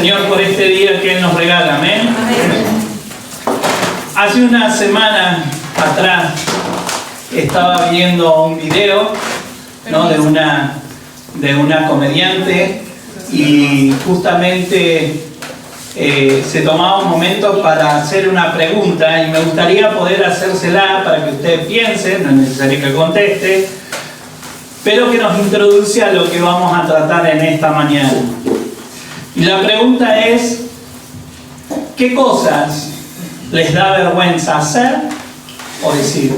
Señor por este día que Él nos regala. Amén. Hace una semana atrás estaba viendo un video, ¿no?, de una comediante, y justamente se tomaba un momento para hacer una pregunta, y me gustaría poder hacérsela para que usted piense, no es necesario que conteste, pero que nos introduce a lo que vamos a tratar en esta mañana. Y la pregunta es: ¿qué cosas les da vergüenza hacer o decir?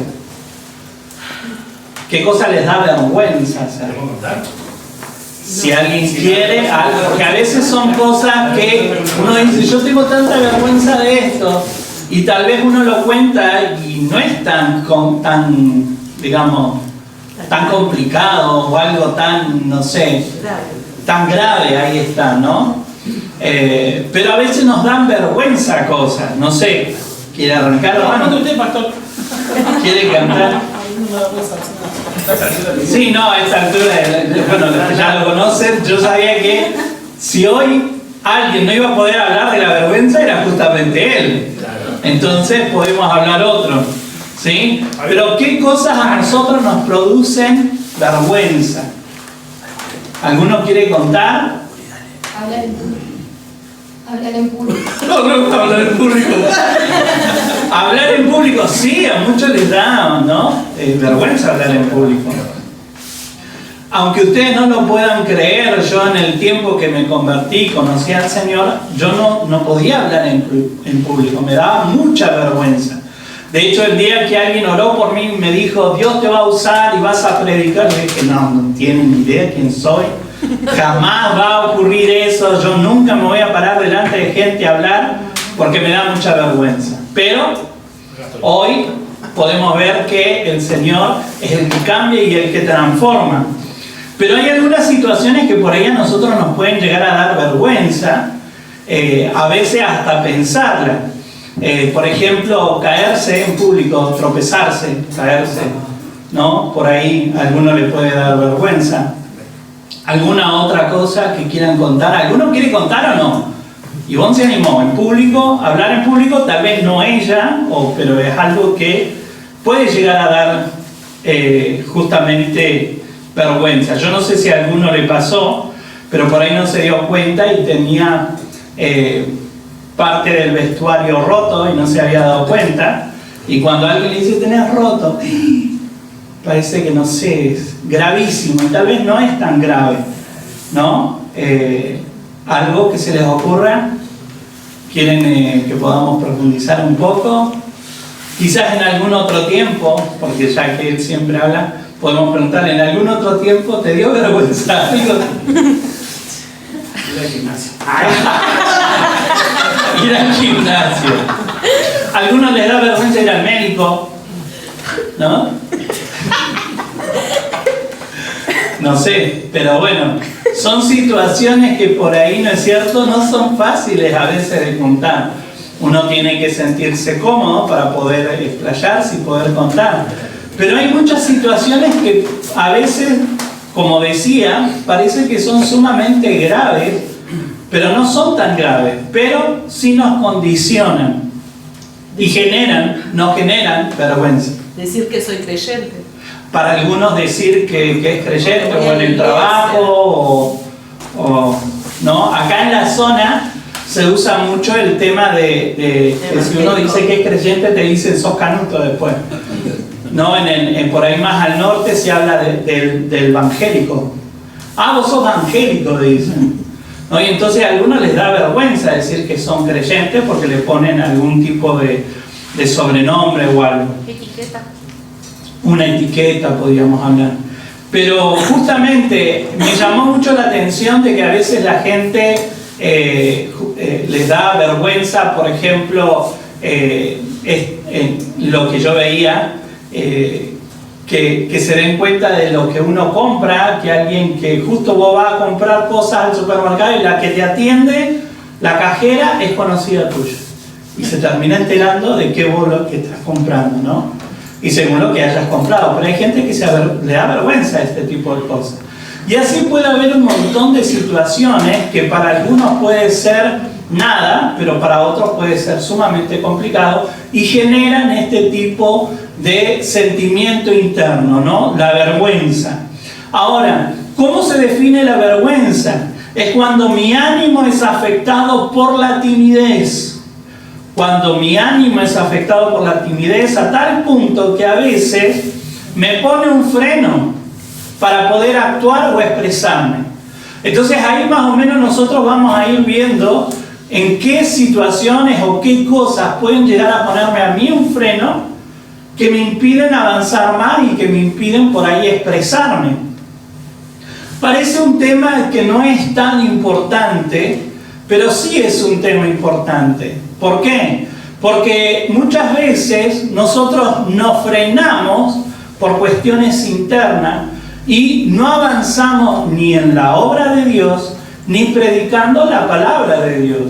¿Qué cosas les da vergüenza hacer? Si alguien quiere algo, que a veces son cosas que uno dice, yo tengo tanta vergüenza de esto, y tal vez uno lo cuenta y no es tan digamos, tan complicado o algo tan, no sé, tan grave, ahí está, ¿no? Pero a veces nos dan vergüenza cosas, no sé, ¿quiere arrancar? No, usted, pastor. ¿Quiere cantar? Sí, no, a esta altura, bueno, ya lo conocen, yo sabía que si hoy alguien no iba a poder hablar de la vergüenza era justamente él. Entonces podemos hablar otro, ¿sí? Pero ¿qué cosas a nosotros nos producen vergüenza? ¿Alguno quiere contar? Hablar en público. Hablar en público. No, hablar en público. Hablar en público, sí, a muchos les da, ¿no? Vergüenza hablar en público. Aunque ustedes no lo puedan creer, yo en el tiempo que me convertí, conocí al Señor, yo no podía hablar en público, me daba mucha vergüenza. De hecho, el día que alguien oró por mí y me dijo, Dios te va a usar y vas a predicar, yo dije, no tienen ni idea quién soy. Jamás va a ocurrir eso, yo nunca me voy a parar delante de gente a hablar porque me da mucha vergüenza. Pero hoy podemos ver que el Señor es el que cambia y el que transforma. Pero hay algunas situaciones que por ahí a nosotros nos pueden llegar a dar vergüenza, a veces hasta pensarla. Por ejemplo, caerse en público, tropezarse, caerse, ¿no? Por ahí a alguno le puede dar vergüenza. ¿Alguna otra cosa que quieran contar? ¿Alguno quiere contar o no? Ivonne se animó en público, hablar en público, tal vez no ella, pero es algo que puede llegar a dar justamente vergüenza. Yo no sé si a alguno le pasó, pero por ahí no se dio cuenta y tenía parte del vestuario roto y no se había dado cuenta. Y cuando alguien le dice, tenés roto, parece que, no sé, es gravísimo, y tal vez no es tan grave, ¿no? Algo que se les ocurra, quieren que podamos profundizar un poco, quizás en algún otro tiempo, porque ya que él siempre habla, podemos preguntarle, ¿en algún otro tiempo te dio vergüenza? Ir al gimnasio. Ir al gimnasio. ¿A algunos les da vergüenza ir al médico? ¿No? No sé, pero bueno, son situaciones que por ahí, ¿no es cierto?, no son fáciles a veces de contar. Uno tiene que sentirse cómodo para poder explayarse y poder contar. Pero hay muchas situaciones que a veces, como decía, parece que son sumamente graves, pero no son tan graves, pero sí nos condicionan y nos generan vergüenza. Decir que soy creyente. Para algunos decir que es creyente o en el trabajo o no. Acá en la zona se usa mucho el tema de que si uno dice que es creyente te dicen sos canuto después. No, por ahí más al norte se habla del evangélico. Vos sos evangélico, dicen. ¿No? Y entonces a algunos les da vergüenza decir que son creyentes porque le ponen algún tipo de sobrenombre o algo. Etiqueta. Una etiqueta, podríamos hablar. Pero justamente me llamó mucho la atención de que a veces la gente les da vergüenza, por ejemplo, lo que yo veía, que se den cuenta de lo que uno compra, que alguien que justo vos vas a comprar cosas al supermercado y la que te atiende, la cajera, es conocida tuya. Y se termina enterando de qué vos lo que estás comprando, ¿no? Y según lo que hayas comprado. Pero hay gente que le da vergüenza a este tipo de cosas. Y así puede haber un montón de situaciones que para algunos puede ser nada, pero para otros puede ser sumamente complicado y generan este tipo de sentimiento interno, ¿no? La vergüenza. Ahora, ¿cómo se define la vergüenza? Es cuando mi ánimo es afectado por la timidez. Cuando mi ánimo es afectado por la timidez a tal punto que a veces me pone un freno para poder actuar o expresarme. Entonces ahí más o menos nosotros vamos a ir viendo en qué situaciones o qué cosas pueden llegar a ponerme a mí un freno que me impiden avanzar más y que me impiden por ahí expresarme. Parece un tema que no es tan importante, pero sí es un tema importante. ¿Por qué? Porque muchas veces nosotros nos frenamos por cuestiones internas y no avanzamos ni en la obra de Dios, ni predicando la palabra de Dios.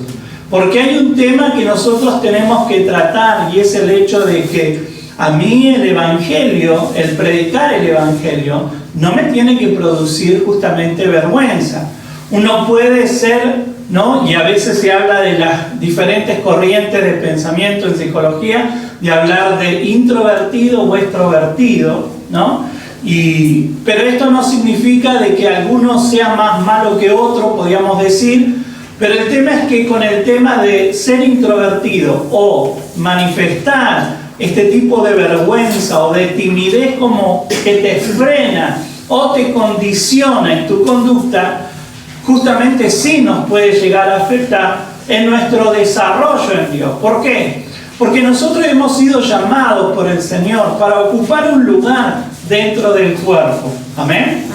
Porque hay un tema que nosotros tenemos que tratar y es el hecho de que a mí el Evangelio, el predicar el Evangelio, no me tiene que producir justamente vergüenza. Uno puede ser, ¿no? Y a veces se habla de las diferentes corrientes de pensamiento en psicología, de hablar de introvertido o extrovertido, ¿no? Pero esto no significa de que alguno sea más malo que otro, podríamos decir, pero el tema es que con el tema de ser introvertido o manifestar este tipo de vergüenza o de timidez como que te frena o te condiciona en tu conducta, justamente sí nos puede llegar a afectar en nuestro desarrollo en Dios. ¿Por qué? Porque nosotros hemos sido llamados por el Señor para ocupar un lugar dentro del cuerpo. ¿Amén?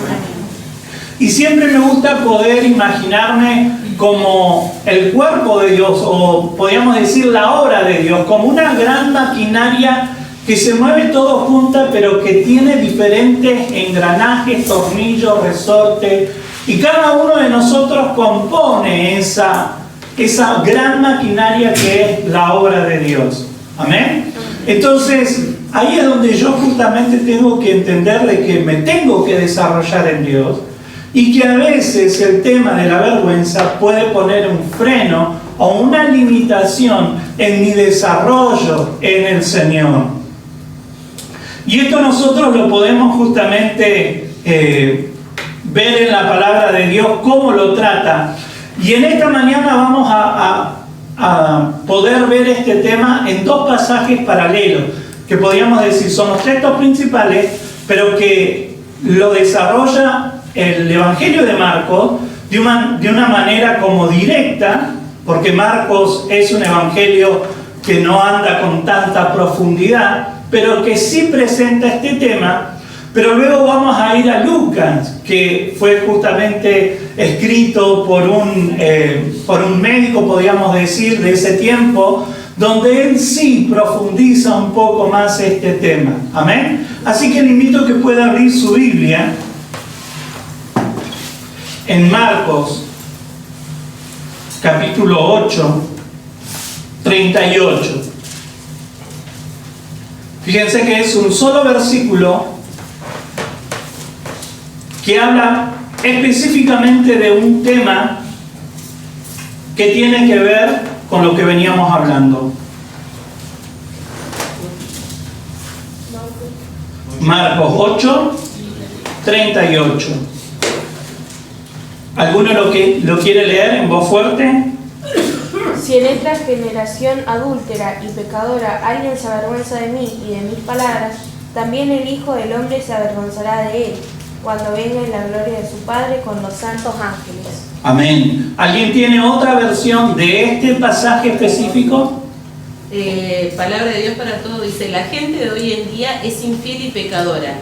Y siempre me gusta poder imaginarme como el cuerpo de Dios, o podríamos decir la obra de Dios, como una gran maquinaria que se mueve todo junta, pero que tiene diferentes engranajes, tornillos, resortes, y cada uno de nosotros compone esa gran maquinaria que es la obra de Dios. ¿Amén? Entonces, ahí es donde yo justamente tengo que entender de que me tengo que desarrollar en Dios y que a veces el tema de la vergüenza puede poner un freno o una limitación en mi desarrollo en el Señor. Y esto nosotros lo podemos justamente ver en la palabra de Dios, cómo lo trata. Y en esta mañana vamos a poder ver este tema en dos pasajes paralelos, que podríamos decir son los textos principales, pero que lo desarrolla el Evangelio de Marcos de una manera como directa, porque Marcos es un evangelio que no anda con tanta profundidad, pero que sí presenta este tema. Pero luego vamos a ir a Lucas, que fue justamente escrito por un médico, podríamos decir, de ese tiempo, donde él sí profundiza un poco más este tema. ¿Amén? Así que le invito a que pueda abrir su Biblia en Marcos, capítulo 8, 38. Fíjense que es un solo versículo que habla específicamente de un tema que tiene que ver con lo que veníamos hablando. Marcos 8, 38. ¿Alguno lo quiere leer en voz fuerte? Si en esta generación adúltera y pecadora alguien se avergüenza de mí y de mis palabras, también el Hijo del Hombre se avergonzará de él, cuando venga en la gloria de su Padre con los santos ángeles. Amén. ¿Alguien tiene otra versión de este pasaje específico? Palabra de Dios para todos dice: la gente de hoy en día es infiel y pecadora.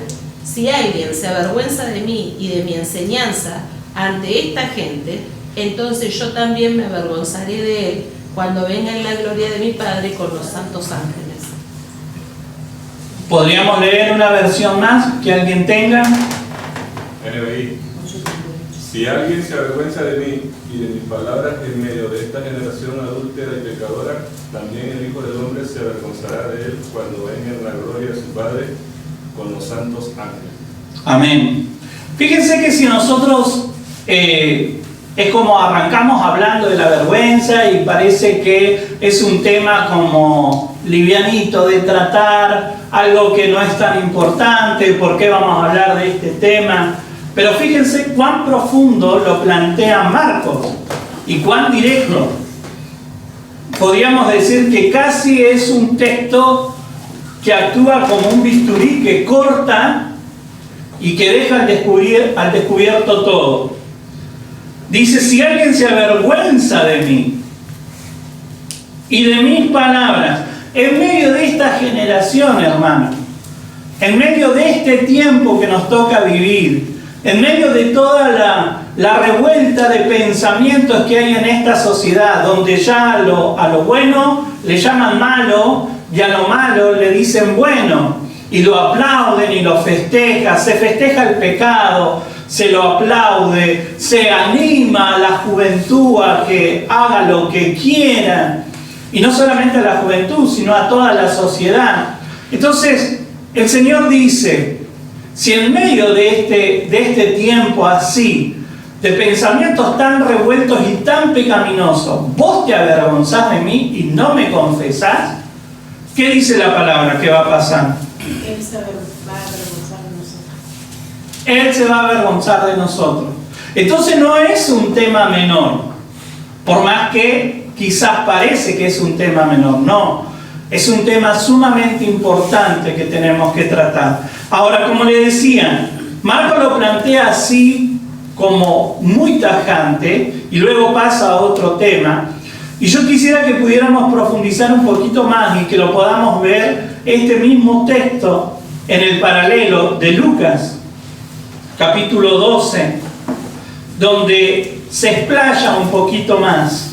Si alguien se avergüenza de mí y de mi enseñanza ante esta gente, entonces yo también me avergonzaré de él cuando venga en la gloria de mi Padre con los santos ángeles. ¿Podríamos leer una versión más que alguien tenga? NBI. Si alguien se avergüenza de mí y de mis palabras en medio de esta generación adúltera y pecadora, también el Hijo del Hombre se avergonzará de él cuando venga en la gloria de su Padre con los santos ángeles. Amén. Fíjense que si nosotros es como arrancamos hablando de la vergüenza y parece que es un tema como livianito de tratar, algo que no es tan importante, ¿por qué vamos a hablar de este tema? Pero fíjense cuán profundo lo plantea Marcos y cuán directo. Podríamos decir que casi es un texto que actúa como un bisturí que corta y que deja al descubierto todo. Dice, si alguien se avergüenza de mí y de mis palabras, en medio de esta generación, hermano, en medio de este tiempo que nos toca vivir, en medio de toda la revuelta de pensamientos que hay en esta sociedad, donde ya a lo bueno le llaman malo y a lo malo le dicen bueno, y lo aplauden y lo festejan, se festeja el pecado, se lo aplaude, se anima a la juventud a que haga lo que quiera, y no solamente a la juventud, sino a toda la sociedad. Entonces, el Señor dice, si en medio de este tiempo así, de pensamientos tan revueltos y tan pecaminosos, vos te avergonzás de mí y no me confesás, ¿qué dice la palabra que va a pasar? Él se va a avergonzar de nosotros. Él se va a avergonzar de nosotros. Entonces no es un tema menor, por más que quizás parece que es un tema menor, no. Es un tema sumamente importante que tenemos que tratar. Ahora, como le decía, Marcos lo plantea así como muy tajante y luego pasa a otro tema. Y yo quisiera que pudiéramos profundizar un poquito más y que lo podamos ver este mismo texto en el paralelo de Lucas, capítulo 12, donde se explaya un poquito más,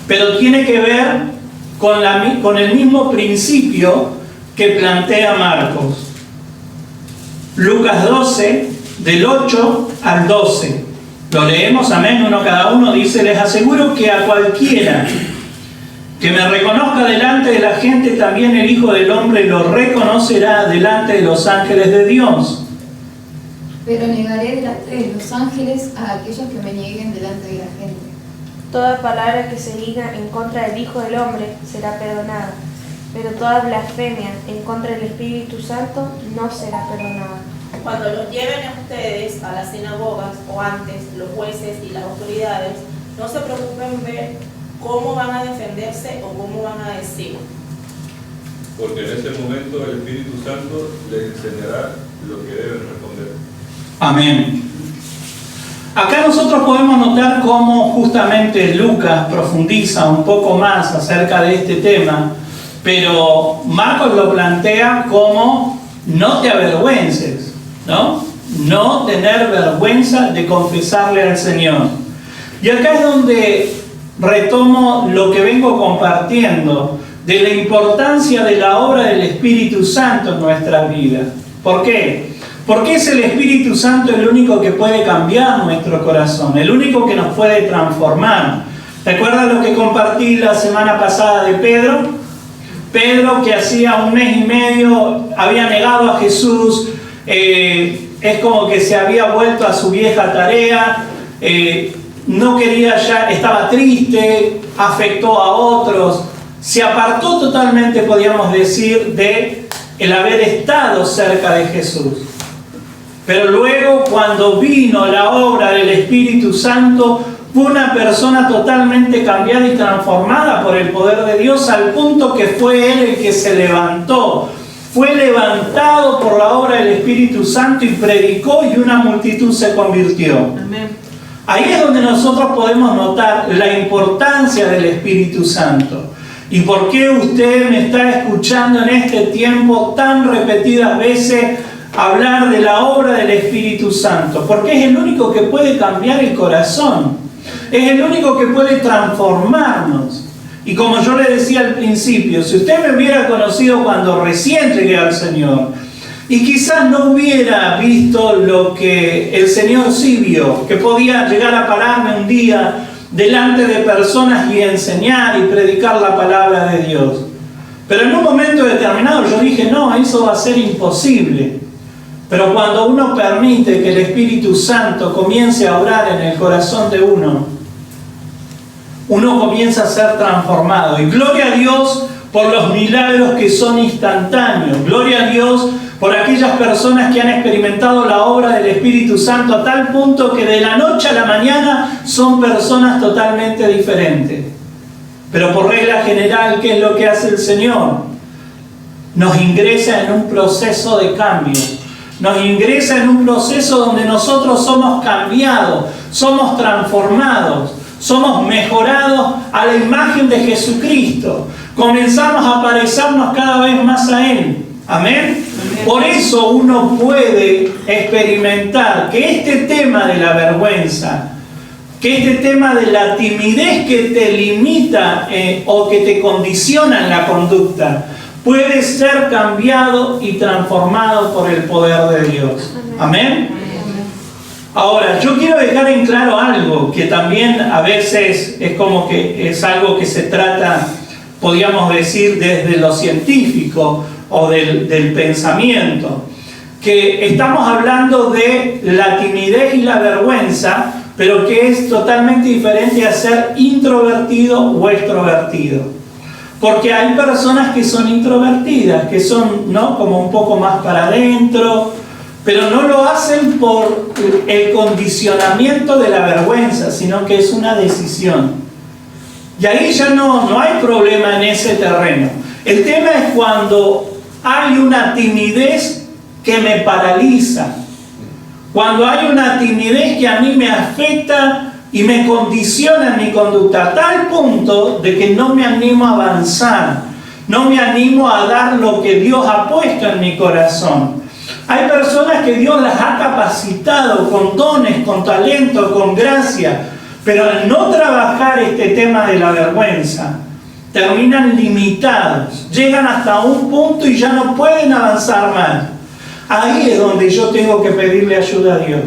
pero tiene que ver con el mismo principio que plantea Marcos. Lucas 12, del 8 al 12. Lo leemos, amén, uno cada uno. Dice, les aseguro que a cualquiera que me reconozca delante de la gente, también el Hijo del Hombre lo reconocerá delante de los ángeles de Dios. Pero negaré delante de los ángeles a aquellos que me nieguen delante de la gente. Toda palabra que se diga en contra del Hijo del Hombre será perdonada, pero toda blasfemia en contra del Espíritu Santo no será perdonada. Cuando los lleven a ustedes a las sinagogas o antes los jueces y las autoridades, no se preocupen ver cómo van a defenderse o cómo van a decir. Porque en ese momento el Espíritu Santo les enseñará lo que deben responder. Amén. Acá nosotros podemos notar cómo justamente Lucas profundiza un poco más acerca de este tema, pero Marcos lo plantea como no te avergüences, ¿no? No tener vergüenza de confesarle al Señor. Y acá es donde retomo lo que vengo compartiendo de la importancia de la obra del Espíritu Santo en nuestras vidas. ¿Por qué? Porque es el Espíritu Santo el único que puede cambiar nuestro corazón, el único que nos puede transformar. ¿Recuerdan lo que compartí la semana pasada de Pedro? Pedro, que hacía 1 mes y medio había negado a Jesús, es como que se había vuelto a su vieja tarea, no quería ya, estaba triste, afectó a otros, se apartó totalmente, podríamos decir, de el haber estado cerca de Jesús. Pero luego, cuando vino la obra del Espíritu Santo, fue una persona totalmente cambiada y transformada por el poder de Dios, al punto que fue él el que se levantó. Fue levantado por la obra del Espíritu Santo y predicó, y una multitud se convirtió. Amén. Ahí es donde nosotros podemos notar la importancia del Espíritu Santo. ¿Y por qué usted me está escuchando en este tiempo tan repetidas veces hablar de la obra del Espíritu Santo? Porque es el único que puede cambiar el corazón. Es el único que puede transformarnos. Y como yo le decía al principio, si usted me hubiera conocido cuando recién llegué al Señor, y quizás no hubiera visto lo que el Señor sí vio, que podía llegar a pararme un día delante de personas y enseñar y predicar la palabra de Dios. Pero en un momento determinado yo dije, no, eso va a ser imposible. Pero cuando uno permite que el Espíritu Santo comience a obrar en el corazón de uno comienza a ser transformado. Y gloria a Dios por los milagros que son instantáneos. Gloria a Dios por aquellas personas que han experimentado la obra del Espíritu Santo a tal punto que de la noche a la mañana son personas totalmente diferentes. Pero por regla general, ¿qué es lo que hace el Señor? Nos ingresa en un proceso de cambio. Nos ingresa en un proceso donde nosotros somos cambiados, somos transformados, somos mejorados a la imagen de Jesucristo. Comenzamos a parecernos cada vez más a Él. Amén. Por eso uno puede experimentar que este tema de la vergüenza, que este tema de la timidez que te limita o que te condiciona en la conducta, puede ser cambiado y transformado por el poder de Dios. Amén. Ahora, yo quiero dejar en claro algo que también a veces es como que es algo que se trata, podríamos decir, desde lo científico o del pensamiento, que estamos hablando de la timidez y la vergüenza, pero que es totalmente diferente a ser introvertido o extrovertido. Porque hay personas que son introvertidas, que son, ¿no?, como un poco más para adentro, pero no lo hacen por el condicionamiento de la vergüenza, sino que es una decisión. Y ahí ya no hay problema en ese terreno. El tema es cuando hay una timidez que me paraliza, cuando hay una timidez que a mí me afecta y me condiciona en mi conducta, a tal punto de que no me animo a avanzar, no me animo a dar lo que Dios ha puesto en mi corazón. Hay personas que Dios las ha capacitado con dones, con talento, con gracia, pero al no trabajar este tema de la vergüenza, terminan limitados, llegan hasta un punto y ya no pueden avanzar más. Ahí es donde yo tengo que pedirle ayuda a Dios.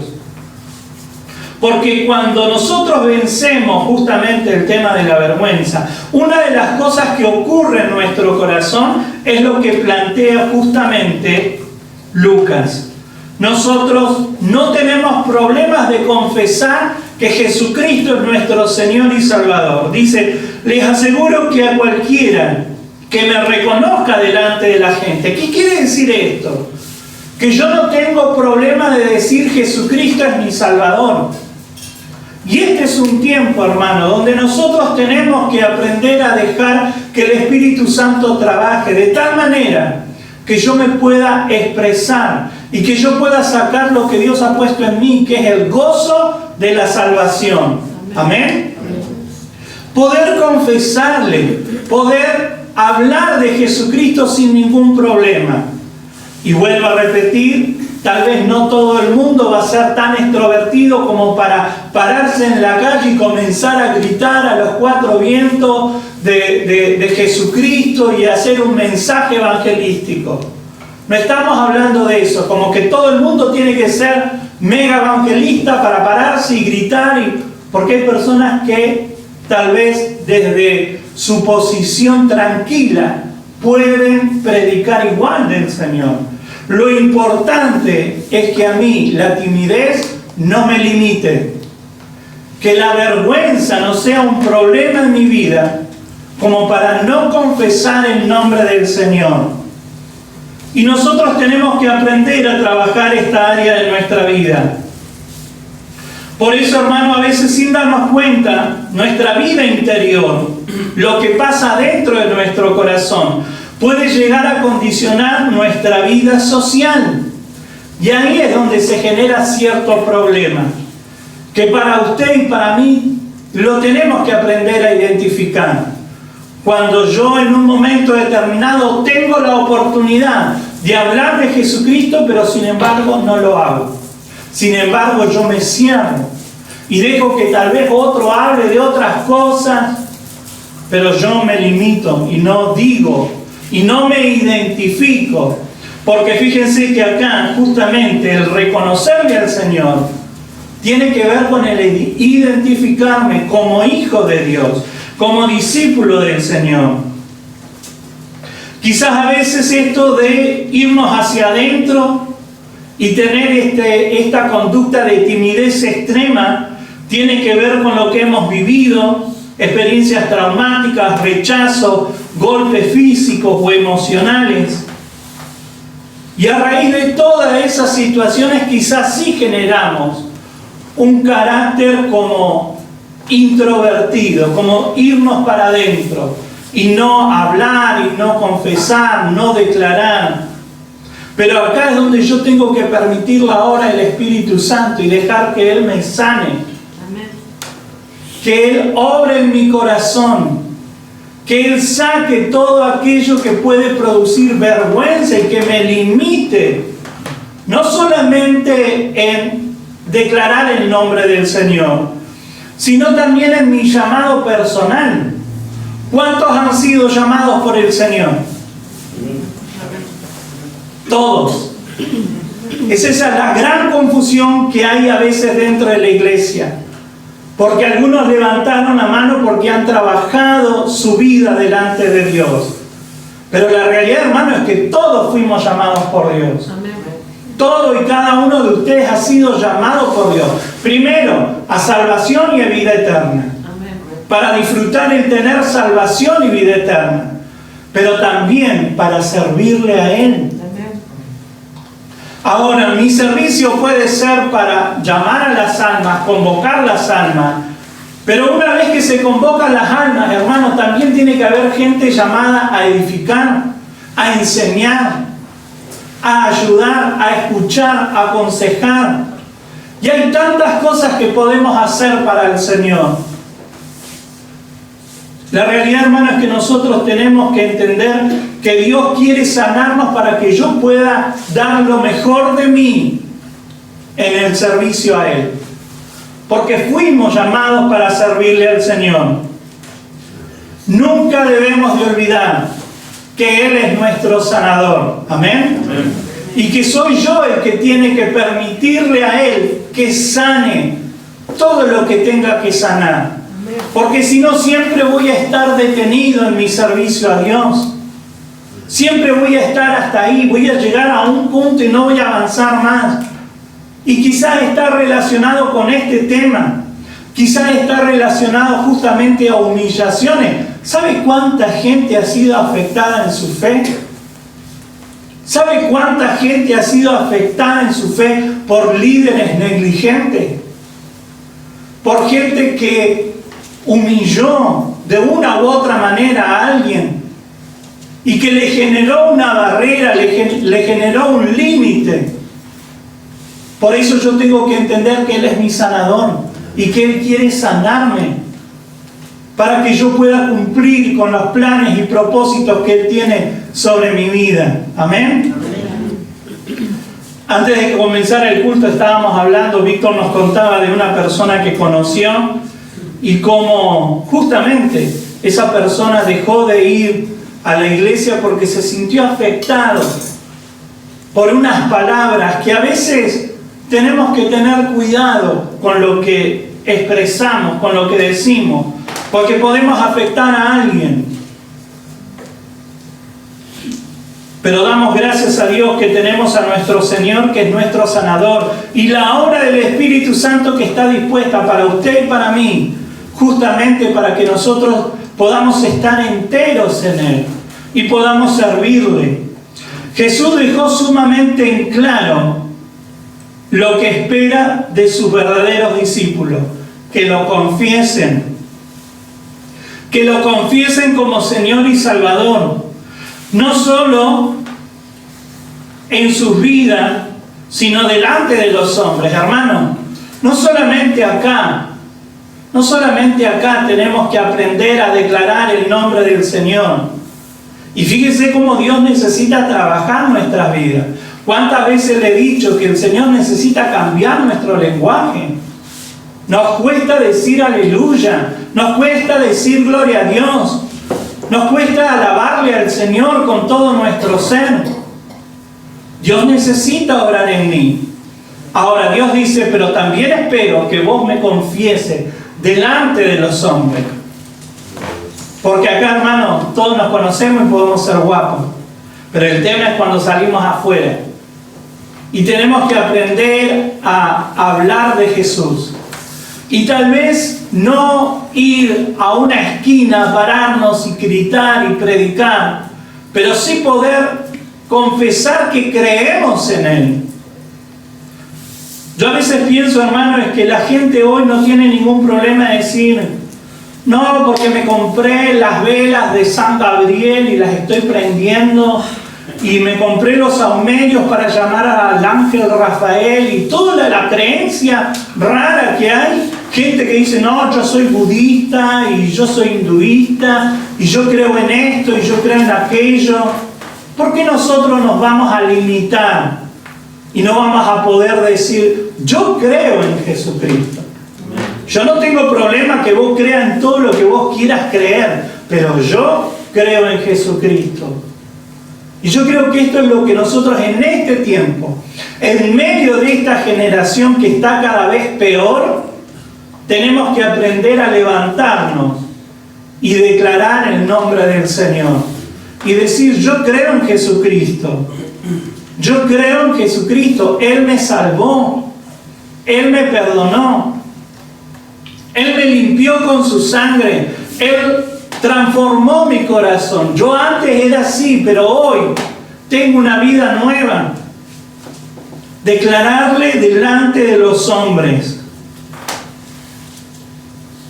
Porque cuando nosotros vencemos justamente el tema de la vergüenza, una de las cosas que ocurre en nuestro corazón es lo que plantea justamente Lucas. Nosotros no tenemos problemas de confesar que Jesucristo es nuestro Señor y Salvador. Dice, les aseguro que a cualquiera que me reconozca delante de la gente. ¿Qué quiere decir esto? Que yo no tengo problema de decir Jesucristo es mi Salvador. Y este es un tiempo, hermano, donde nosotros tenemos que aprender a dejar que el Espíritu Santo trabaje de tal manera que yo me pueda expresar y que yo pueda sacar lo que Dios ha puesto en mí, que es el gozo de la salvación. Amén. Poder confesarle, poder hablar de Jesucristo sin ningún problema. Y vuelvo a repetir, tal vez no todo el mundo va a ser tan extrovertido como para pararse en la calle y comenzar a gritar a los cuatro vientos de Jesucristo y hacer un mensaje evangelístico. No estamos hablando de eso, como que todo el mundo tiene que ser mega evangelista para pararse y gritar, porque hay personas que tal vez desde su posición tranquila pueden predicar igual del Señor. Lo importante es que a mí la timidez no me limite, que la vergüenza no sea un problema en mi vida como para no confesar el nombre del Señor. Y nosotros tenemos que aprender a trabajar esta área de nuestra vida. Por eso, hermano, a veces sin darnos cuenta, nuestra vida interior, lo que pasa dentro de nuestro corazón, puede llegar a condicionar nuestra vida social. Y ahí es donde se genera cierto problema, que para usted y para mí lo tenemos que aprender a identificar. Cuando yo en un momento determinado tengo la oportunidad de hablar de Jesucristo, pero sin embargo no lo hago. Sin embargo yo me cierro y dejo que tal vez otro hable de otras cosas, pero yo me limito y no digo y no me identifico. Porque fíjense que acá justamente el reconocerle al Señor tiene que ver con el identificarme como hijo de Dios, como discípulo del Señor. Quizás a veces esto de irnos hacia adentro y tener esta conducta de timidez extrema tiene que ver con lo que hemos vivido, experiencias traumáticas, rechazo, golpes físicos o emocionales. Y a raíz de todas esas situaciones quizás sí generamos un carácter como introvertido, como irnos para adentro y no hablar y no confesar, no declarar. Pero acá es donde yo tengo que permitir la obra del Espíritu Santo y dejar que Él me sane. Amén. Que Él obre en mi corazón. Que Él saque todo aquello que puede producir vergüenza y que me limite. No solamente en declarar el nombre del Señor, sino también en mi llamado personal. ¿Cuántos han sido llamados por el Señor? Todos. Es esa la gran confusión que hay a veces dentro de la iglesia. Porque algunos levantaron la mano porque han trabajado su vida delante de Dios. Pero la realidad, hermano, es que todos fuimos llamados por Dios. Amén. Todo y cada uno de ustedes ha sido llamado por Dios. Primero, a salvación y a vida eterna. Amén. Para disfrutar el tener salvación y vida eterna. Pero también para servirle a Él. Ahora, mi servicio puede ser para llamar a las almas, convocar las almas. Pero una vez que se convocan las almas, hermanos, también tiene que haber gente llamada a edificar, a enseñar, a ayudar, a escuchar, a aconsejar. Y hay tantas cosas que podemos hacer para el Señor. La realidad, hermano, es que nosotros tenemos que entender que Dios quiere sanarnos para que yo pueda dar lo mejor de mí en el servicio a Él. Porque fuimos llamados para servirle al Señor. Nunca debemos de olvidar que Él es nuestro sanador. Amén. Amén. Y que soy yo el que tiene que permitirle a Él que sane todo lo que tenga que sanar. Porque si no, siempre voy a estar detenido en mi servicio a Dios. Siempre voy a estar hasta ahí, voy a llegar a un punto y no voy a avanzar más. Y quizás está relacionado con este tema. Quizás está relacionado justamente a humillaciones. ¿Sabe cuánta gente ha sido afectada en su fe? ¿Sabe cuánta gente ha sido afectada en su fe por líderes negligentes? Por gente que humilló de una u otra manera a alguien y que le generó una barrera, le generó un límite. Por eso yo tengo que entender que Él es mi sanador y que Él quiere sanarme para que yo pueda cumplir con los planes y propósitos que Él tiene sobre mi vida. Amén. Antes de que comenzara el culto estábamos hablando, Víctor nos contaba de una persona que conoció y cómo justamente esa persona dejó de ir a la iglesia porque se sintió afectado por unas palabras que a veces tenemos que tener cuidado con lo que expresamos, con lo que decimos, porque podemos afectar a alguien. Pero damos gracias a Dios que tenemos a nuestro Señor, que es nuestro sanador, y la obra del Espíritu Santo que está dispuesta para usted y para mí, justamente para que nosotros podamos estar enteros en Él y podamos servirle. Jesús dejó sumamente en claro lo que espera de sus verdaderos discípulos, que lo confiesen como Señor y Salvador, no solo en sus vidas, sino delante de los hombres. Hermanos, no solamente acá tenemos que aprender a declarar el nombre del Señor. Y fíjese cómo Dios necesita trabajar nuestras vidas. ¿Cuántas veces le he dicho que el Señor necesita cambiar nuestro lenguaje? Nos cuesta decir aleluya, nos cuesta decir gloria a Dios, nos cuesta alabarle al Señor con todo nuestro ser. Dios necesita obrar en mí. Ahora Dios dice, pero también espero que vos me confieses delante de los hombres. Porque acá, hermanos, todos nos conocemos y podemos ser guapos. Pero el tema es cuando salimos afuera. y tenemos que aprender a hablar de Jesús. Y tal vez no ir a una esquina, pararnos y gritar y predicar, pero sí poder confesar que creemos en Él. Yo a veces pienso, hermano, es que la gente hoy no tiene ningún problema de decir, no, porque me compré las velas de San Gabriel y las estoy prendiendo, y me compré los saumerios para llamar al ángel Rafael, y toda la creencia rara que hay. Gente que dice, no, yo soy budista, y yo soy hinduista, y yo creo en esto, y yo creo en aquello. ¿Por qué nosotros nos vamos a limitar y no vamos a poder decir, yo creo en Jesucristo? Yo no tengo problema que vos creas en todo lo que vos quieras creer, pero yo creo en Jesucristo. Y yo creo que esto es lo que nosotros en este tiempo, en medio de esta generación que está cada vez peor, tenemos que aprender a levantarnos y declarar el nombre del Señor. Y decir, yo creo en Jesucristo. Yo creo en Jesucristo. Él me salvó. Él me perdonó. Él me limpió con su sangre. Él transformó mi corazón. Yo antes era así, pero hoy tengo una vida nueva. Declararle delante de los hombres.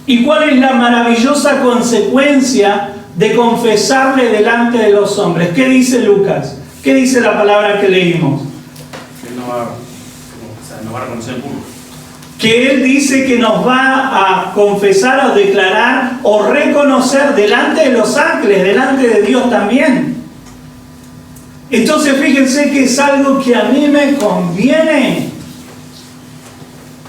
¿Y cuál es la maravillosa consecuencia de confesarle delante de los hombres? ¿Qué dice Lucas? ¿Qué dice la palabra que leímos? Que no va a reconocer en público. Que Él dice que nos va a confesar o declarar o reconocer delante de los ángeles, delante de Dios también. Entonces fíjense que es algo que a mí me conviene.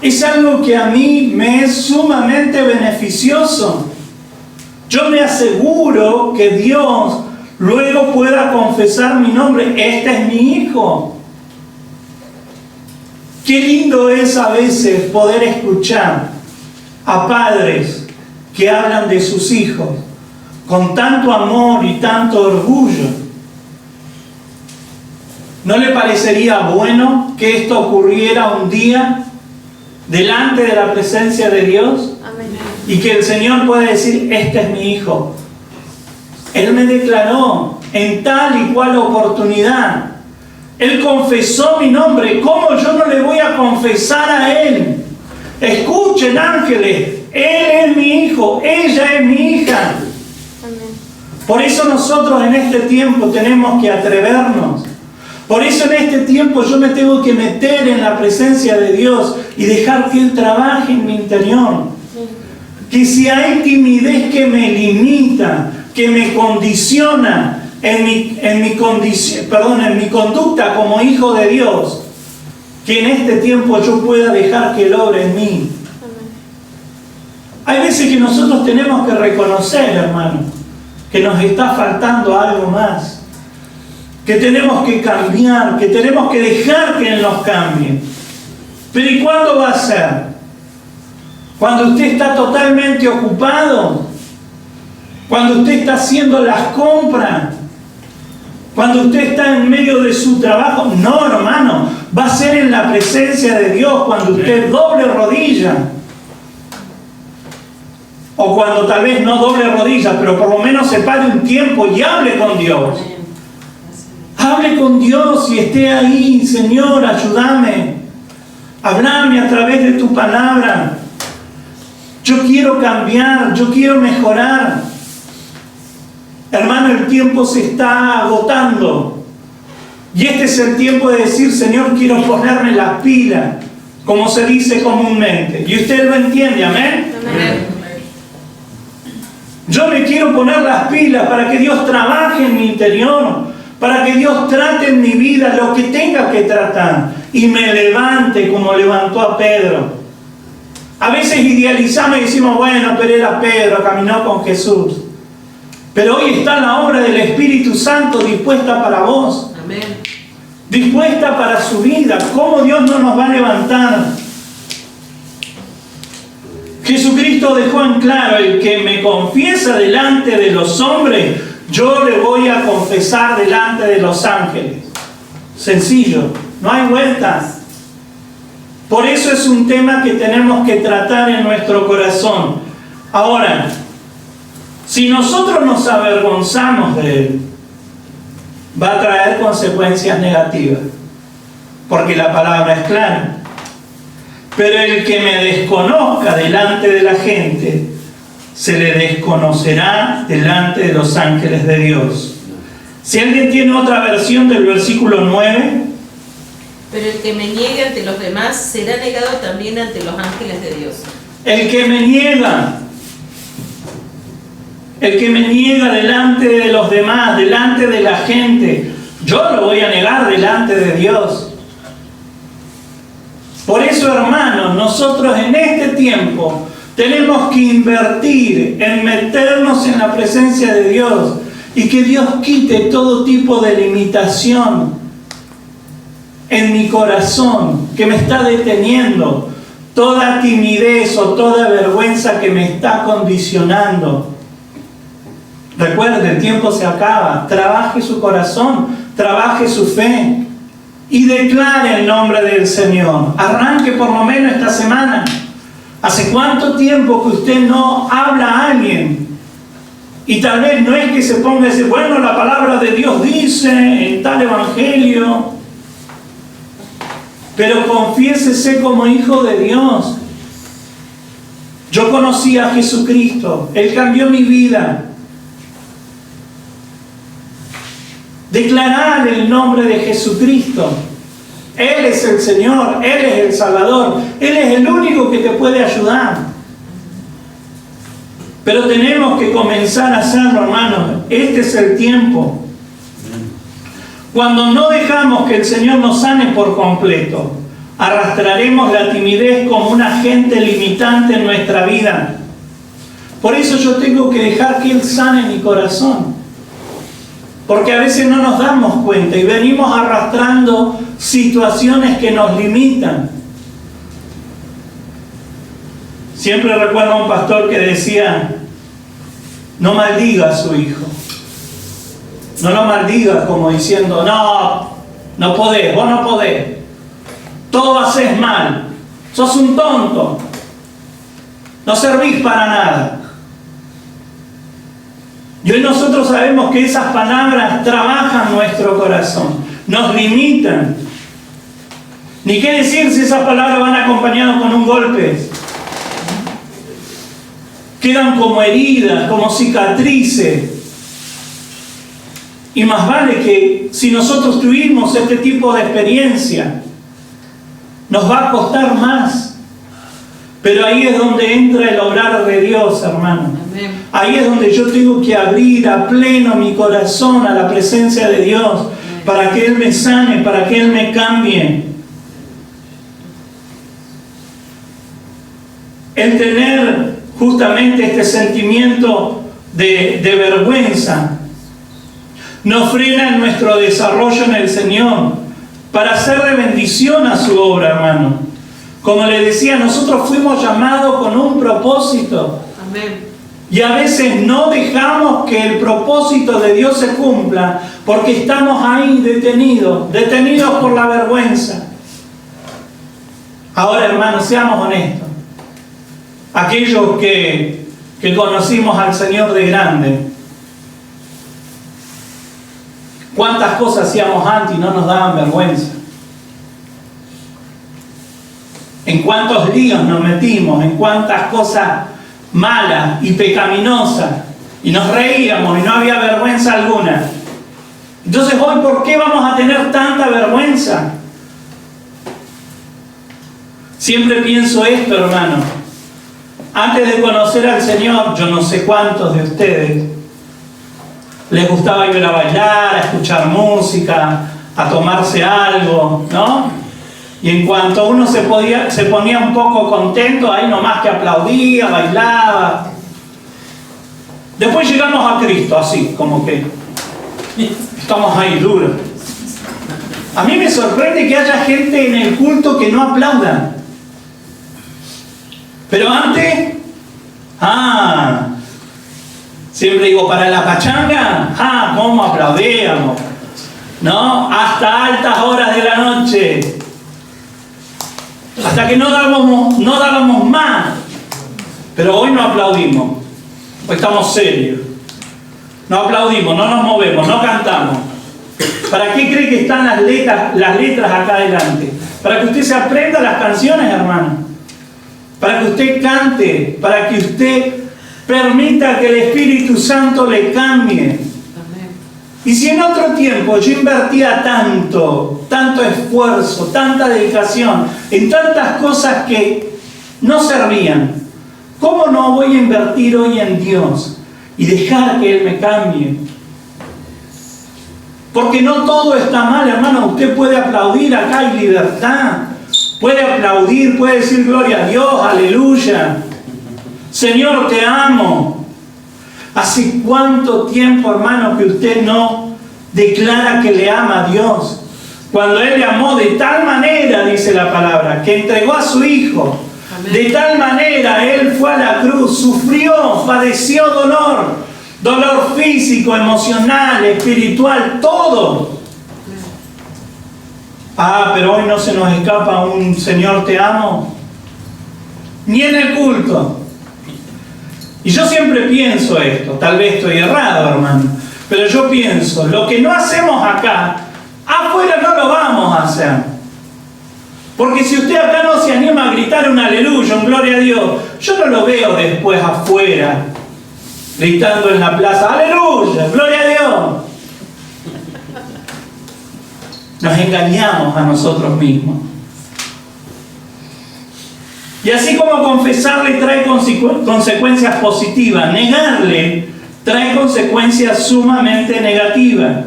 Es algo que a mí me es sumamente beneficioso. Yo me aseguro que Dios luego pueda confesar mi nombre. Este es mi hijo. Qué lindo es a veces poder escuchar a padres que hablan de sus hijos con tanto amor y tanto orgullo. ¿No le parecería bueno que esto ocurriera un día delante de la presencia de Dios? Amén. Y que el Señor pueda decir, este es mi hijo. Él me declaró en tal y cual oportunidad. Él confesó mi nombre. ¿Cómo yo no le voy a confesar a Él? Escuchen, ángeles. Él es mi hijo. Ella es mi hija. Amén. Por eso nosotros en este tiempo tenemos que atrevernos. Por eso en este tiempo yo me tengo que meter en la presencia de Dios y dejar que Él trabaje en mi interior. Que si hay timidez que me limita, que me condiciona en mi conducta como hijo de Dios, que en este tiempo yo pueda dejar que Él obre en mí. Hay veces que nosotros tenemos que reconocer, hermano, que nos está faltando algo más. Que tenemos que cambiar, que tenemos que dejar que Él nos cambie. Pero ¿y cuándo va a ser? Cuando usted está totalmente ocupado, cuando usted está haciendo las compras, cuando usted está en medio de su trabajo. No, hermano, va a ser en la presencia de Dios, cuando usted doble rodilla. O cuando tal vez no doble rodilla, pero por lo menos se pare un tiempo y hable con Dios. Hable con Dios y esté ahí. Señor, ayúdame. Háblame a través de tu palabra. Yo quiero cambiar, yo quiero mejorar. Hermano, el tiempo se está agotando. Y este es el tiempo de decir, Señor, quiero ponerme las pilas, como se dice comúnmente. Y usted lo entiende, ¿amén? Amén. Yo me quiero poner las pilas para que Dios trabaje en mi interior. Para que Dios trate en mi vida lo que tenga que tratar y me levante como levantó a Pedro. A veces idealizamos y decimos, bueno, pero era Pedro, caminó con Jesús. Pero hoy está la obra del Espíritu Santo dispuesta para vos. Amén. Dispuesta para su vida. ¿Cómo Dios no nos va a levantar? Jesucristo dejó en claro, el que me confiesa delante de los hombres, yo le voy a confesar delante de los ángeles. Sencillo. no hay vueltas. Por eso es un tema que tenemos que tratar en nuestro corazón. Ahora, si nosotros nos avergonzamos de él, va a traer consecuencias negativas, porque la palabra es clara. Pero el que me desconozca delante de la gente, se le desconocerá delante de los ángeles de Dios. Si alguien tiene otra versión del versículo 9, pero el que me niegue ante los demás será negado también ante los ángeles de Dios. el que me niega delante de los demás, delante de la gente, yo lo voy a negar delante de Dios. Por eso, hermanos, nosotros en este tiempo tenemos que invertir en meternos en la presencia de Dios y que Dios quite todo tipo de limitación en mi corazón que me está deteniendo, toda timidez o toda vergüenza que me está condicionando. Recuerde, el tiempo se acaba. Trabaje su corazón, trabaje su fe y declare el nombre del Señor. Arranque por lo menos esta semana. ¿Hace cuánto tiempo que usted no habla a alguien? Y tal vez no es que se ponga a decir, bueno, la palabra de Dios dice en tal evangelio, pero confiésese como hijo de Dios. Yo conocí a Jesucristo, Él cambió mi vida. Declarar el nombre de Jesucristo. Él es el Señor, Él es el Salvador, Él es el único que te puede ayudar. Pero tenemos que comenzar a hacerlo, hermanos. Este es el tiempo. Cuando no dejamos que el Señor nos sane por completo, arrastraremos la timidez como un agente limitante en nuestra vida. Por eso yo tengo que dejar que Él sane mi corazón. Porque a veces no nos damos cuenta y venimos arrastrando situaciones que nos limitan. Siempre recuerdo a un pastor que decía, no maldiga a su hijo. No lo maldiga como diciendo, no podés, vos no podés. Todo haces mal. Sos un tonto. No servís para nada. Y hoy nosotros sabemos que esas palabras trabajan nuestro corazón, nos limitan. Ni qué decir si esas palabras van acompañadas con un golpe. Quedan como heridas, como cicatrices. Y más vale que si nosotros tuvimos este tipo de experiencia, nos va a costar más. Pero ahí es donde entra el obrar de Dios, hermano. Amén. Ahí es donde yo tengo que abrir a pleno mi corazón a la presencia de Dios, para que Él me sane, para que Él me cambie. El tener justamente este sentimiento de vergüenza nos frena en nuestro desarrollo en el Señor, para ser de bendición a su obra, hermano. Como le decía, nosotros fuimos llamados con un propósito. Amén. Y a veces no dejamos que el propósito de Dios se cumpla porque estamos ahí detenidos por la vergüenza. Ahora, hermanos, seamos honestos. Aquellos que conocimos al Señor de grande, ¿cuántas cosas hacíamos antes y no nos daban vergüenza? En cuántos líos nos metimos, en cuántas cosas malas y pecaminosas, y nos reíamos y no había vergüenza alguna. Entonces hoy, ¿por qué vamos a tener tanta vergüenza? Siempre pienso esto, hermano. Antes de conocer al Señor, yo no sé cuántos de ustedes les gustaba ir a bailar, a escuchar música, a tomarse algo, ¿no? Y en cuanto uno se ponía un poco contento, ahí nomás que aplaudía, bailaba. Después llegamos a Cristo, así, como que estamos ahí duros. A mí me sorprende que haya gente en el culto que no aplauda. Pero antes, siempre digo, para la pachanga, ¿cómo aplaudíamos? ¿no? Hasta altas horas de la noche, hasta que no dábamos más. Pero hoy no aplaudimos, hoy estamos serios, no aplaudimos, no nos movemos, no cantamos. ¿Para qué cree que están las letras acá adelante? Para que usted se aprenda las canciones, hermano, para que usted cante, para que usted permita que el Espíritu Santo le cambie. Y si en otro tiempo yo invertía tanto esfuerzo, tanta dedicación, en tantas cosas que no servían, ¿cómo no voy a invertir hoy en Dios y dejar que Él me cambie? Porque no todo está mal, hermano. Usted puede aplaudir, acá hay libertad. Puede aplaudir, puede decir gloria a Dios, aleluya. Señor, te amo. ¿Hace cuánto tiempo, hermano, que usted no declara que le ama a Dios? Cuando Él le amó de tal manera, dice la palabra, que entregó a su Hijo. Amén. De tal manera, Él fue a la cruz, sufrió, padeció dolor físico, emocional, espiritual, todo. Pero hoy no se nos escapa un Señor, te amo, ni en el culto. Y yo siempre pienso esto, tal vez estoy errado, hermano, pero yo pienso, lo que no hacemos acá, afuera no lo vamos a hacer. Porque si usted acá no se anima a gritar un aleluya, un gloria a Dios, yo no lo veo después afuera, gritando en la plaza, aleluya, gloria a Dios. Nos engañamos a nosotros mismos. Y así como confesarle trae consecuencias positivas, negarle trae consecuencias sumamente negativas.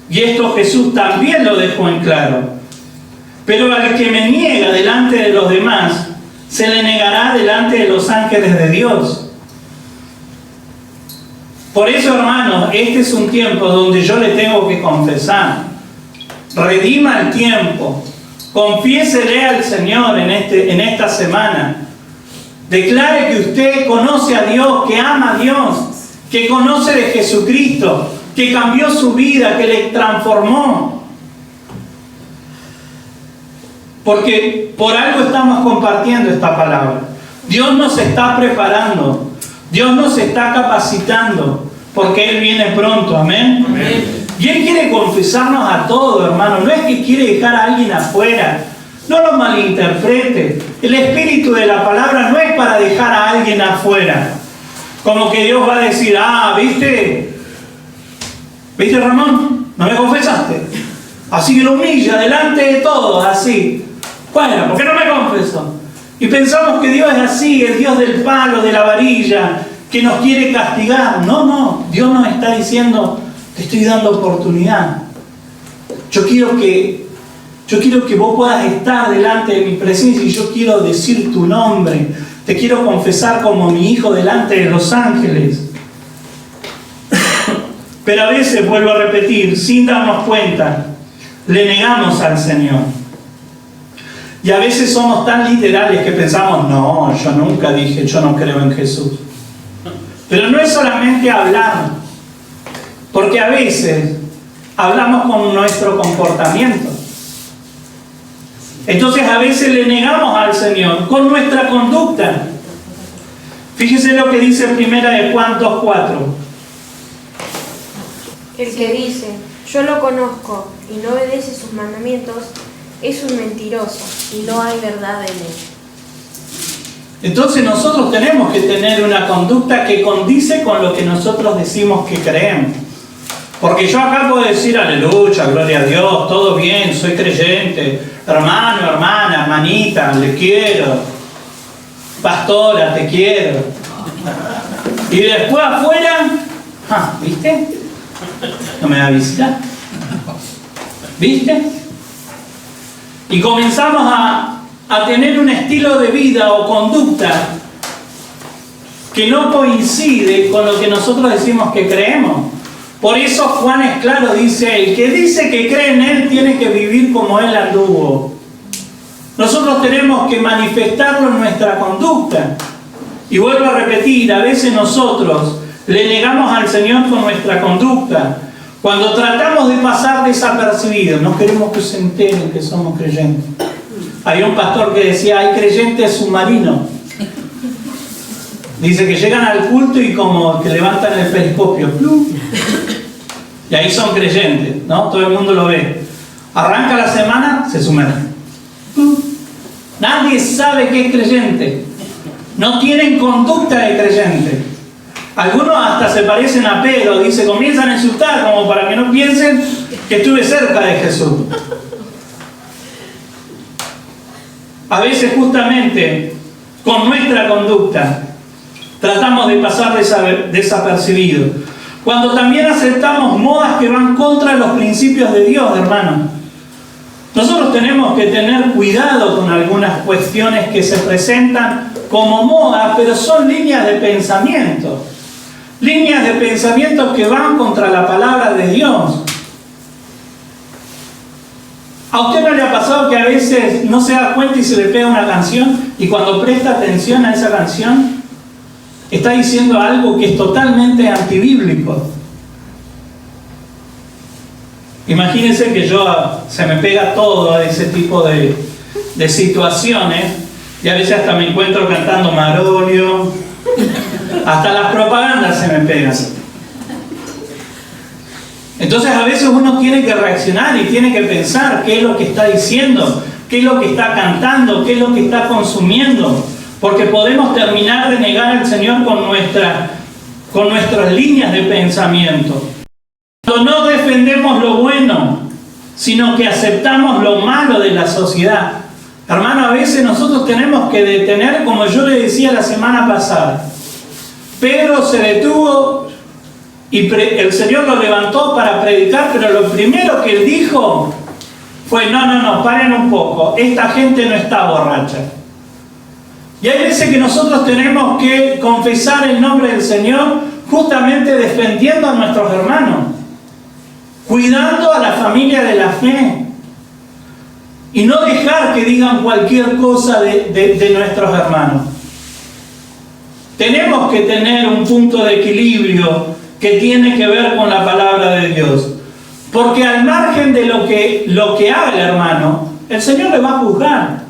Y esto Jesús también lo dejó en claro. Pero al que me niega delante de los demás, se le negará delante de los ángeles de Dios. Por eso, hermanos, este es un tiempo donde yo le tengo que confesar. Redima el tiempo. Confiésele al Señor en esta semana. Declare que usted conoce a Dios, que ama a Dios, que conoce de Jesucristo, que cambió su vida, que le transformó. Porque por algo estamos compartiendo esta palabra. Dios nos está preparando. Dios nos está capacitando. Porque Él viene pronto. Amén. Amén. Y Él quiere confesarnos a todos, hermano. No es que quiere dejar a alguien afuera. No lo malinterprete. El espíritu de la palabra no es para dejar a alguien afuera. Como que Dios va a decir, ¿viste? ¿Viste, Ramón? ¿No me confesaste? Así que lo humilla delante de todos, así. Bueno, ¿por qué no me confesó? Y pensamos que Dios es así, el Dios del palo, de la varilla, que nos quiere castigar. No, Dios nos está diciendo, te estoy dando oportunidad. Yo quiero que vos puedas estar delante de mi presencia y yo quiero decir tu nombre. Te quiero confesar como mi hijo delante de los ángeles. Pero a veces, vuelvo a repetir, sin darnos cuenta, le negamos al Señor. Y a veces somos tan literales que pensamos, no, yo nunca dije, yo no creo en Jesús. Pero no es solamente hablar, porque a veces hablamos con nuestro comportamiento. Entonces a veces le negamos al Señor con nuestra conducta. Fíjese lo que dice 1 Juan 2:4. El que dice, yo lo conozco y no obedece sus mandamientos, es un mentiroso y no hay verdad en él. Entonces nosotros tenemos que tener una conducta que condice con lo que nosotros decimos que creemos. Porque yo acá puedo decir aleluya, gloria a Dios, todo bien, soy creyente, hermano, hermana, hermanita, le quiero, pastora, te quiero. Y después afuera, ¿viste? No me va a visitar. ¿Viste? Y comenzamos a tener un estilo de vida o conducta que no coincide con lo que nosotros decimos que creemos. Por eso Juan es claro, dice, el que dice que cree en Él tiene que vivir como Él anduvo. Nosotros tenemos que manifestarlo en nuestra conducta. Y vuelvo a repetir, a veces nosotros le negamos al Señor con nuestra conducta. Cuando tratamos de pasar desapercibidos, no queremos que se enteren que somos creyentes. Había un pastor que decía, hay creyentes submarinos. Dice que llegan al culto y como que levantan el periscopio. Y ahí son creyentes, ¿no? Todo el mundo lo ve. Arranca la semana, se sumerge. Nadie sabe que es creyente. No tienen conducta de creyente. Algunos hasta se parecen a Pedro. Dice, comienzan a insultar como para que no piensen que estuve cerca de Jesús. A veces justamente con nuestra conducta tratamos de pasar desapercibidos. Cuando también aceptamos modas que van contra los principios de Dios, hermanos. Nosotros tenemos que tener cuidado con algunas cuestiones que se presentan como moda, pero son líneas de pensamiento. Líneas de pensamiento que van contra la palabra de Dios. ¿A usted no le ha pasado que a veces no se da cuenta y se le pega una canción y cuando presta atención a esa canción está diciendo algo que es totalmente antibíblico? Imagínense que se me pega todo a ese tipo de situaciones y a veces hasta me encuentro cantando Marolio, hasta las propagandas se me pegan. Entonces a veces uno tiene que reaccionar y tiene que pensar qué es lo que está diciendo, qué es lo que está cantando, qué es lo que está consumiendo, porque podemos terminar de negar al Señor con nuestras líneas de pensamiento. Cuando no defendemos lo bueno, sino que aceptamos lo malo de la sociedad. Hermano, a veces nosotros tenemos que detener, como yo le decía la semana pasada. Pedro se detuvo y el Señor lo levantó para predicar, pero lo primero que él dijo fue, no, paren un poco, esta gente no está borracha. Y hay veces que nosotros tenemos que confesar el nombre del Señor justamente defendiendo a nuestros hermanos, cuidando a la familia de la fe y no dejar que digan cualquier cosa de nuestros hermanos. Tenemos que tener un punto de equilibrio que tiene que ver con la palabra de Dios, porque al margen de lo que haga el hermano, el Señor le va a juzgar,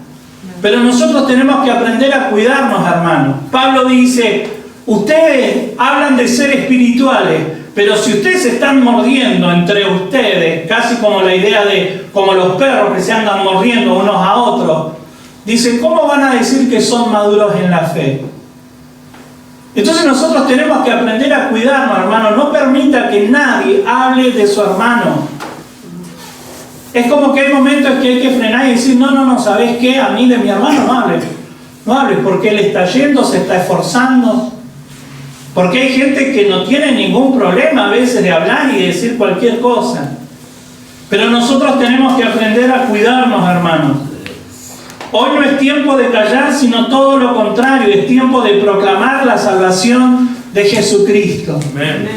pero nosotros tenemos que aprender a cuidarnos, hermanos. Pablo dice, ustedes hablan de ser espirituales, pero si ustedes se están mordiendo entre ustedes, casi como la idea de como los perros que se andan mordiendo unos a otros, dice, ¿cómo van a decir que son maduros en la fe? Entonces nosotros tenemos que aprender a cuidarnos, hermano. No permita que nadie hable de su hermano. Es como que hay momentos que hay que frenar y decir, no, ¿sabes qué? A mí de mi hermano no hables, porque él está yendo, se está esforzando. Porque hay gente que no tiene ningún problema a veces de hablar y de decir cualquier cosa. Pero nosotros tenemos que aprender a cuidarnos, hermanos. Hoy no es tiempo de callar, sino todo lo contrario. Es tiempo de proclamar la salvación de Jesucristo. Amén.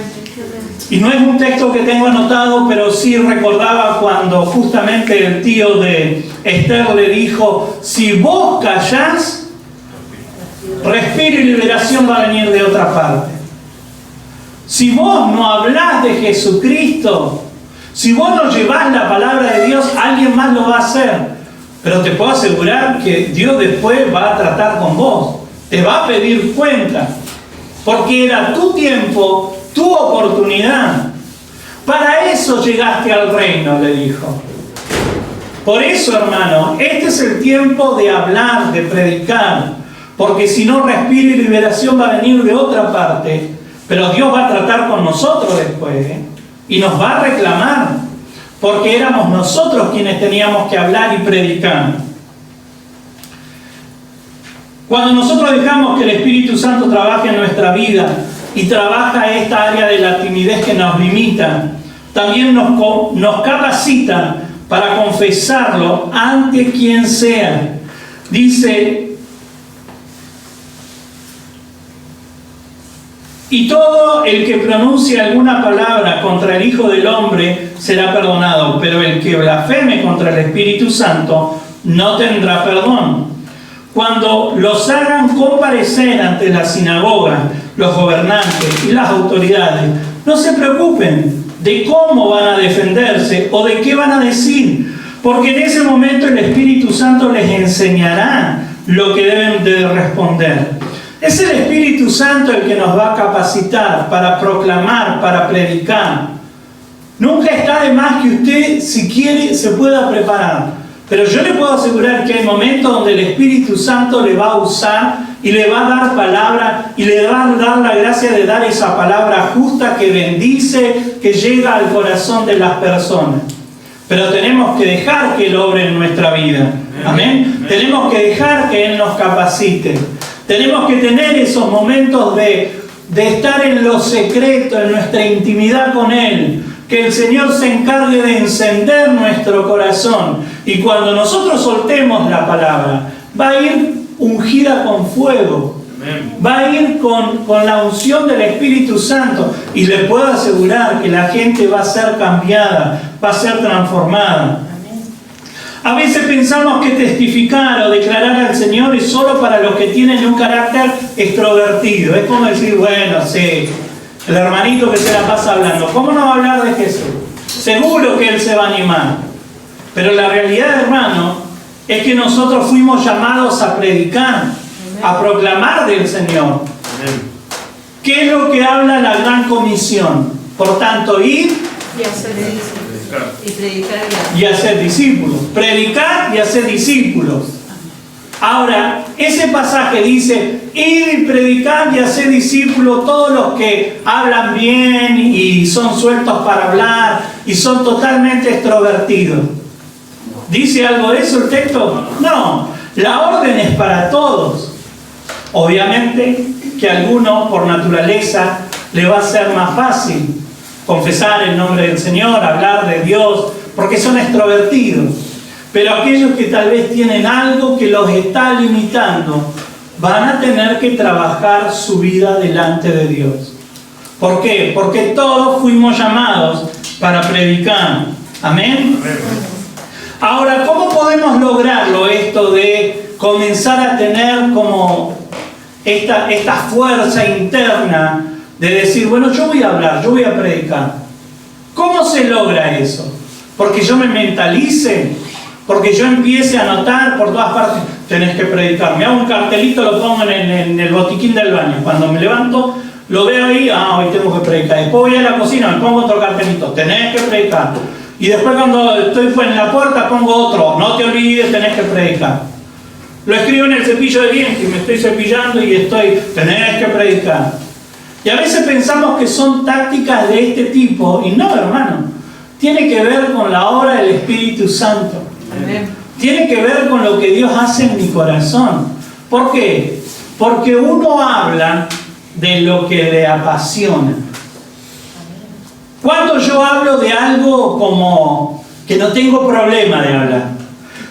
Y no es un texto que tengo anotado, pero sí recordaba cuando justamente el tío de Esther le dijo, si vos callás, respiro y liberación va a venir de otra parte. Si vos no hablás de Jesucristo, si vos no llevás la palabra de Dios, alguien más lo va a hacer. Pero te puedo asegurar que Dios después va a tratar con vos. Te va a pedir cuenta. Porque era tu tiempo, tu oportunidad. Para eso llegaste al reino, le dijo. Por eso, hermano, este es el tiempo de hablar, de predicar. Porque si no, respiro y liberación va a venir de otra parte. Pero Dios va a tratar con nosotros después, y nos va a reclamar. Porque éramos nosotros quienes teníamos que hablar y predicar. Cuando nosotros dejamos que el Espíritu Santo trabaje en nuestra vida y trabaja esta área de la timidez que nos limita, también nos capacita para confesarlo ante quien sea. Dice, y todo el que pronuncie alguna palabra contra el Hijo del Hombre será perdonado, pero el que blasfeme contra el Espíritu Santo no tendrá perdón. Cuando los hagan comparecer ante la sinagoga, los gobernantes y las autoridades, no se preocupen de cómo van a defenderse o de qué van a decir, porque en ese momento el Espíritu Santo les enseñará lo que deben de responder. Es el Espíritu Santo el que nos va a capacitar para proclamar, para predicar. Nunca está de más que usted, si quiere, se pueda preparar. Pero yo le puedo asegurar que hay momentos donde el Espíritu Santo le va a usar y le va a dar palabra y le va a dar la gracia de dar esa palabra justa que bendice, que llega al corazón de las personas. Pero tenemos que dejar que Él obre en nuestra vida. Amén. Tenemos que dejar que Él nos capacite. Tenemos que tener esos momentos de estar en lo secreto, en nuestra intimidad con Él. Que el Señor se encargue de encender nuestro corazón. Y cuando nosotros soltemos la palabra, va a ir ungida con fuego. Va a ir con la unción del Espíritu Santo. Y le puedo asegurar que la gente va a ser cambiada, va a ser transformada. A veces pensamos que testificar o declarar al Señor es solo para los que tienen un carácter extrovertido. Es como decir, bueno, sí, el hermanito que se la pasa hablando, ¿cómo no va a hablar de Jesús? Seguro que Él se va a animar. Pero la realidad, hermano, es que nosotros fuimos llamados a predicar, a proclamar del Señor. ¿Qué es lo que habla la gran comisión? Por tanto, ir Y hacer discípulos. Y predicar y hacer discípulos. Predicar y hacer discípulos. Ahora, ese pasaje dice, ir y predicar y hacer discípulos, todos los que hablan bien y son sueltos para hablar y son totalmente extrovertidos. ¿Dice algo de eso el texto? No, la orden es para todos. Obviamente que a alguno por naturaleza le va a ser más fácil confesar el nombre del Señor, hablar de Dios, porque son extrovertidos. Pero aquellos que tal vez tienen algo que los está limitando, van a tener que trabajar su vida delante de Dios. ¿Por qué? Porque todos fuimos llamados para predicar. ¿Amén? Ahora, ¿cómo podemos lograrlo esto de comenzar a tener como esta fuerza interna de decir, bueno, yo voy a hablar, yo voy a predicar? ¿Cómo se logra eso? Porque yo me mentalice, porque yo empiece a notar por todas partes, tenés que predicar. Me hago un cartelito, lo pongo en el botiquín del baño. Cuando me levanto, lo veo ahí, hoy tengo que predicar. Después voy a la cocina, me pongo otro cartelito, tenés que predicar. Y después cuando estoy en la puerta, pongo otro, no te olvides, tenés que predicar. Lo escribo en el cepillo de dientes, y me estoy cepillando y tenés que predicar. Y a veces pensamos que son tácticas de este tipo, y no, hermano. Tiene que ver con la obra del Espíritu Santo. Amén. Tiene que ver con lo que Dios hace en mi corazón. ¿Por qué? Porque uno habla de lo que le apasiona. Cuando yo hablo de algo como que no tengo problema de hablar.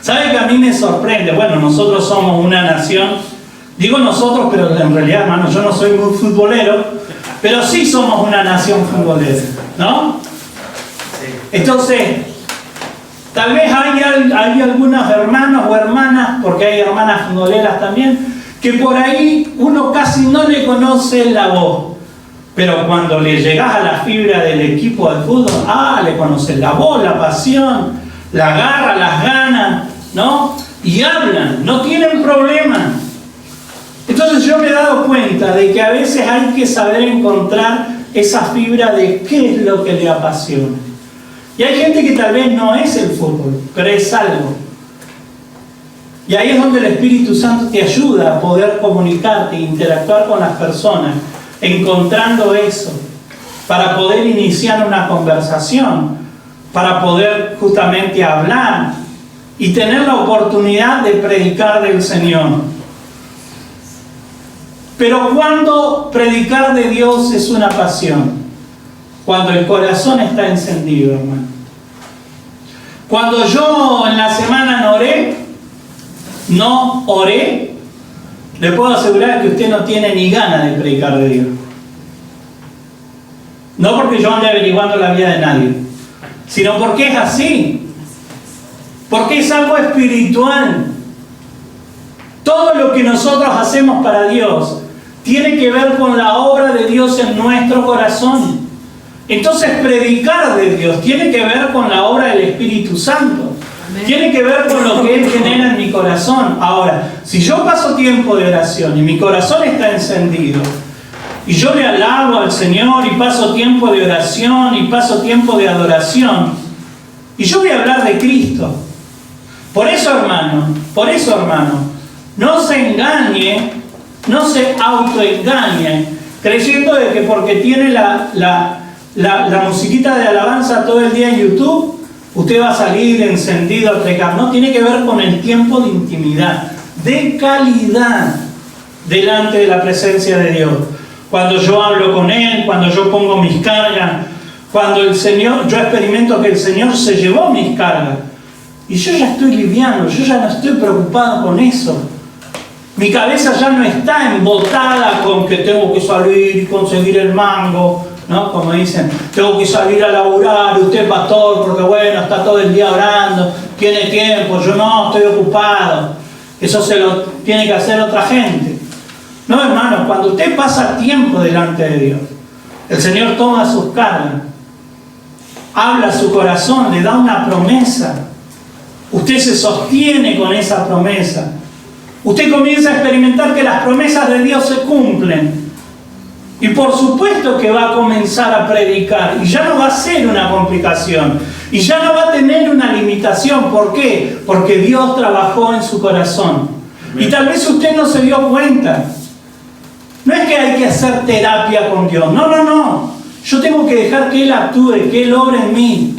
¿Sabe que a mí me sorprende? Bueno, nosotros somos una nación, digo nosotros, pero en realidad, hermano, yo no soy muy futbolero, pero sí somos una nación futbolera, ¿no? Entonces, tal vez hay algunos hermanos o hermanas, porque hay hermanas futboleras también, que por ahí uno casi no le conoce la voz. Pero cuando le llegás a la fibra del equipo de fútbol, le conoces la voz, la pasión, la garra, las ganas, ¿no? Y hablan, no tienen problema. Entonces yo me he dado cuenta de que a veces hay que saber encontrar esa fibra de qué es lo que le apasiona. Y hay gente que tal vez no es el fútbol, pero es algo. Y ahí es donde el Espíritu Santo te ayuda a poder comunicarte e interactuar con las personas, encontrando eso, para poder iniciar una conversación, para poder justamente hablar y tener la oportunidad de predicar del Señor. Pero cuando predicar de Dios es una pasión, cuando el corazón está encendido, hermano. Cuando yo en la semana no oré, le puedo asegurar que usted no tiene ni ganas de predicar de Dios. No porque yo ande averiguando la vida de nadie, sino porque es así. Porque es algo espiritual. Todo lo que nosotros hacemos para Dios tiene que ver con la obra de Dios en nuestro corazón. Entonces predicar de Dios tiene que ver con la obra del Espíritu Santo. Tiene que ver con lo que Él genera en mi corazón. Ahora, si yo paso tiempo de oración y mi corazón está encendido, y yo le alabo al Señor y paso tiempo de oración y paso tiempo de adoración, y yo voy a hablar de Cristo. Por eso, hermano, no se engañe, no se autoengañe, creyendo de que porque tiene la musiquita de alabanza todo el día en YouTube, usted va a salir encendido a predicar. No, tiene que ver con el tiempo de intimidad, de calidad, delante de la presencia de Dios. Cuando yo hablo con Él, cuando yo pongo mis cargas, cuando el Señor, yo experimento que el Señor se llevó mis cargas, y yo ya estoy liviano, yo ya no estoy preocupado con eso. Mi cabeza ya no está embotada con que tengo que salir y conseguir el mango, ¿no? Como dicen, tengo que salir a laburar, usted pastor, porque bueno, está todo el día orando, tiene tiempo, yo no, estoy ocupado. Eso se lo tiene que hacer otra gente. No, hermano, cuando usted pasa tiempo delante de Dios, el Señor toma sus cargas, habla a su corazón, le da una promesa. Usted se sostiene con esa promesa. Usted comienza a experimentar que las promesas de Dios se cumplen. Y por supuesto que va a comenzar a predicar. Y ya no va a ser una complicación. Y ya no va a tener una limitación. ¿Por qué? Porque Dios trabajó en su corazón. Y tal vez usted no se dio cuenta. No es que hay que hacer terapia con Dios. No. Yo tengo que dejar que Él actúe, que Él obre en mí.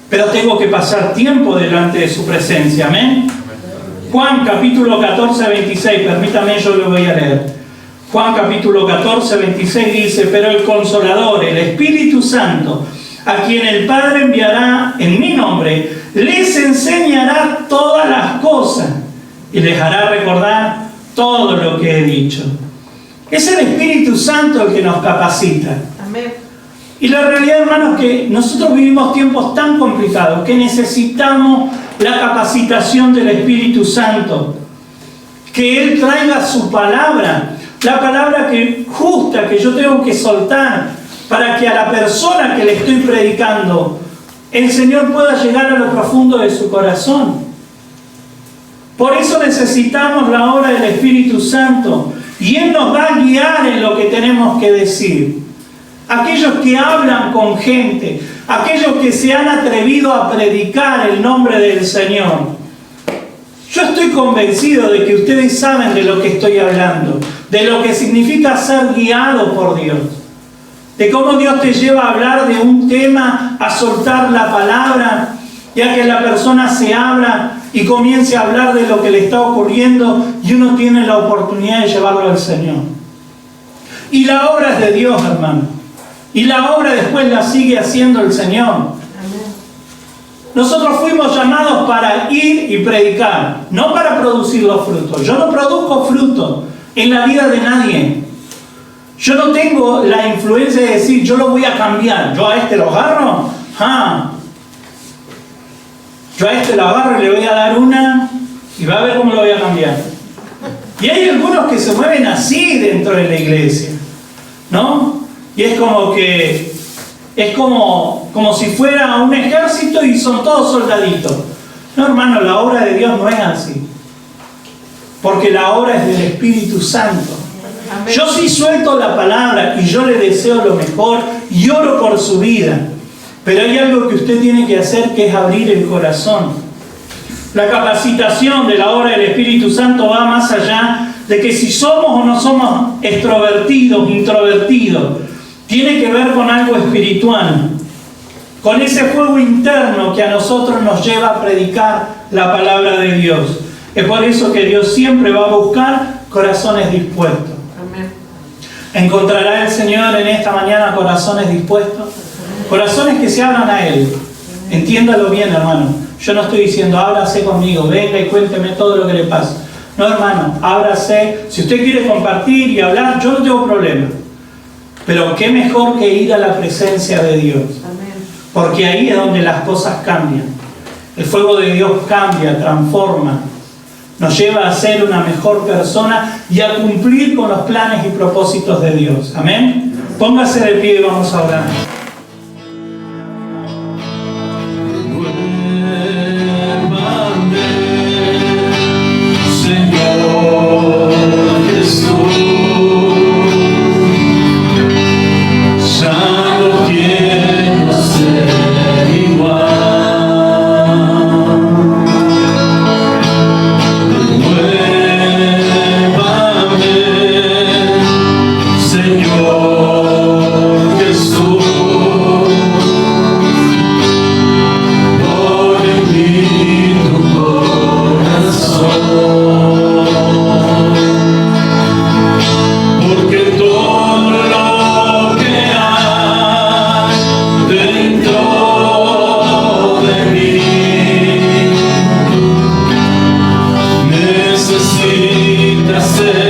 Pero tengo que pasar tiempo delante de su presencia. Amén. Juan capítulo 14, 26. Permítame, yo lo voy a leer. Juan capítulo 14, 26 dice: pero el Consolador, el Espíritu Santo, a quien el Padre enviará en mi nombre, les enseñará todas las cosas y les hará recordar todo lo que he dicho. Es el Espíritu Santo el que nos capacita. Amén. Y la realidad, hermanos, es que nosotros vivimos tiempos tan complicados que necesitamos la capacitación del Espíritu Santo. Que Él traiga su palabra, la palabra justa que yo tengo que soltar, para que a la persona que le estoy predicando, el Señor pueda llegar a lo profundo de su corazón. Por eso necesitamos la obra del Espíritu Santo. Y Él nos va a guiar en lo que tenemos que decir. Aquellos que hablan con gente, aquellos que se han atrevido a predicar el nombre del Señor. Yo estoy convencido de que ustedes saben de lo que estoy hablando, de lo que significa ser guiado por Dios, de cómo Dios te lleva a hablar de un tema, a soltar la palabra, ya que la persona se abra y comience a hablar de lo que le está ocurriendo y uno tiene la oportunidad de llevarlo al Señor. Y la obra es de Dios, hermano. Y la obra después la sigue haciendo el Señor. Amén. Nosotros fuimos llamados para ir y predicar, no para producir los frutos. Yo no produzco frutos en la vida de nadie. Yo no tengo la influencia de decir, yo lo voy a cambiar. Yo a este lo agarro, yo a este lo agarro y le voy a dar una y va a ver cómo lo voy a cambiar. Y hay algunos que se mueven así dentro de la iglesia, ¿no? Y es como que es como si fuera un ejército y son todos soldaditos. No, hermano, la obra de Dios no es así. Porque la obra es del Espíritu Santo. Amén. Yo sí suelto la palabra y yo le deseo lo mejor y oro por su vida. Pero hay algo que usted tiene que hacer, que es abrir el corazón. La capacitación de la obra del Espíritu Santo va más allá de que si somos o no somos extrovertidos, introvertidos. Tiene que ver con algo espiritual, con ese fuego interno que a nosotros nos lleva a predicar la palabra de Dios. Es por eso que Dios siempre va a buscar corazones dispuestos. Amén. ¿Encontrará el Señor en esta mañana corazones dispuestos? Corazones que se abran a Él. Entiéndalo bien, hermano. Yo no estoy diciendo, ábrase conmigo, venga y cuénteme todo lo que le pasa. No, hermano, ábrase. Si usted quiere compartir y hablar, yo no tengo problema. Pero qué mejor que ir a la presencia de Dios. Amén. Porque ahí es donde las cosas cambian. El fuego de Dios cambia, transforma. Nos lleva a ser una mejor persona y a cumplir con los planes y propósitos de Dios. Amén. Póngase de pie y vamos a orar. Necesita ser